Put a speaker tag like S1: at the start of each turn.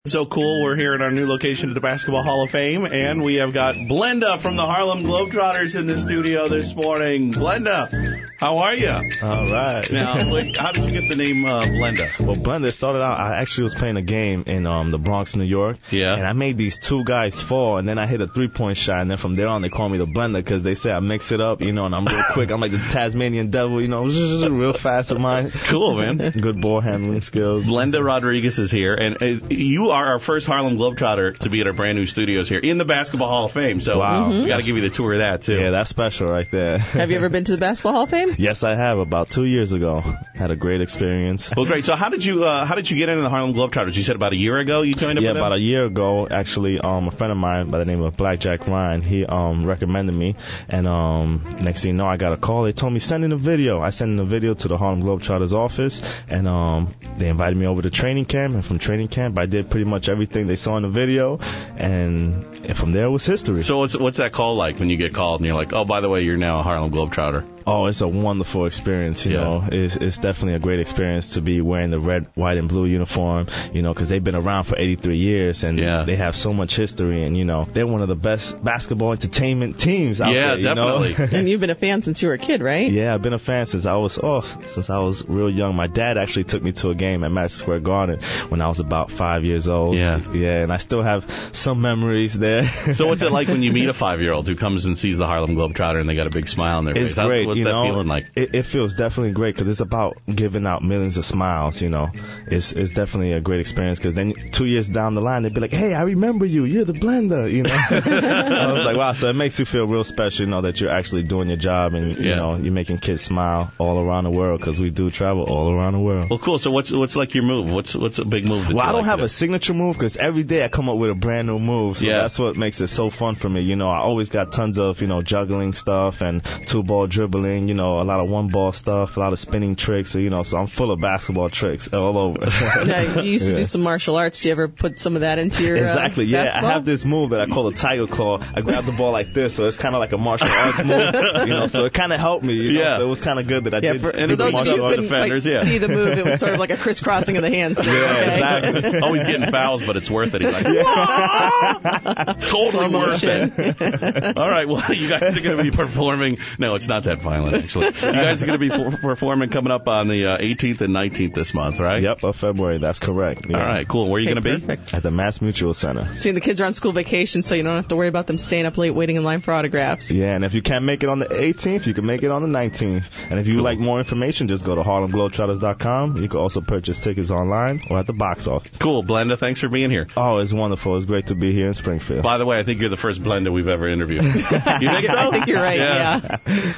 S1: So cool. We're here at our new location at the Basketball Hall of Fame, and we have got Blenda from the Harlem Globetrotters in the studio this morning. Blenda, how are you?
S2: All right.
S1: Now, how did you get the name Blenda?
S2: Well, Blenda started out, I actually was playing a game in the Bronx, New York.
S1: Yeah.
S2: And I made these two guys fall, and then I hit a three-point shot, and then from there on they call me the Blender because they say I mix it up, and I'm real quick. I'm like the Tasmanian devil, real fast with mine.
S1: Cool, man.
S2: Good ball handling skills.
S1: Blenda Rodriguez is here, and you are our first Harlem Globetrotter to be at our brand new studios here in the Basketball Hall of Fame. So
S2: wow.
S1: We got to give you the tour of that, too.
S2: Yeah, that's special right there.
S3: Have you ever been to the Basketball Hall of Fame?
S2: Yes, I have. About 2 years ago. Had a great experience.
S1: Well, great. So how did you get into the Harlem Globetrotters? You said about a year ago you joined up with them?
S2: About a year ago, actually, a friend of mine by the name of Blackjack Ryan, he recommended me, and next thing you know, I got a call. They told me, send in a video. I sent in a video to the Harlem Globetrotters office, and they invited me over to training camp, and from training camp, I did pretty much everything they saw in the video, and from there it was history.
S1: So what's that call like when you get called and you're like, oh, by the way, you're now a Harlem Globetrotter?
S2: Oh, it's a wonderful experience, you know. It's definitely a great experience to be wearing the red, white, and blue uniform, because they've been around for 83 years, and they have so much history, and, they're one of the best basketball entertainment teams out there,
S1: definitely.
S3: And you've been a fan since you were a kid, right?
S2: Yeah, I've been a fan since I was real young. My dad actually took me to a game at Madison Square Garden when I was about 5 years old. Yeah, and I still have some memories there.
S1: So what's it like when you meet a 5-year-old who comes and sees the Harlem Globetrotter and they got a big smile on their face?
S2: It's great.
S1: What's that feeling like?
S2: It feels definitely great because it's about giving out millions of smiles, It's definitely a great experience because then 2 years down the line, they'd be like, hey, I remember you. You're the Blender, I was like, wow, so it makes you feel real special, that you're actually doing your job and, you're making kids smile all around the world because we do travel all around the world.
S1: Well, cool. So what's like your move? What's a big move that
S2: I don't have
S1: a
S2: signature move because every day I come up with a brand new move. So that's what makes it so fun for me. I always got tons of, juggling stuff and two-ball dribbling, a lot of one-ball stuff, a lot of spinning tricks. So I'm full of basketball tricks all over.
S3: Yeah, you used to do some martial arts. Do you ever put some of that into your
S2: Exactly,
S3: basketball?
S2: I have this move that I call a tiger claw. I grab the ball like this, so it's kind of like a martial arts move. So it kind of helped me. So it was kind of good that I did.
S3: For those of you who couldn't see the move, it was sort of like a crisscrossing of the hands.
S1: Exactly. Always getting fouls, but it's worth it. He's like, totally worth it. All right, well, you guys are going to be performing. No, it's not that violent, actually. You guys are going to be performing coming up on the 18th and 19th this month, right?
S2: Yep, of February. That's correct.
S1: Yeah. All right, cool. Where are you going to be?
S2: At the Mass Mutual Center.
S3: See, the kids are on school vacation, so you don't have to worry about them staying up late waiting in line for autographs.
S2: Yeah, and if you can't make it on the 18th, you can make it on the 19th. And if you would like more information, just go to HarlemGlobetrotters.com. You can also purchase tickets online or at the box office.
S1: Cool. Blenda, thanks for being here.
S2: Oh, it's wonderful. It's great to be here in Springfield.
S1: By the way, I think you're the first Blenda we've ever interviewed. You think so?
S3: I think you're right, yeah.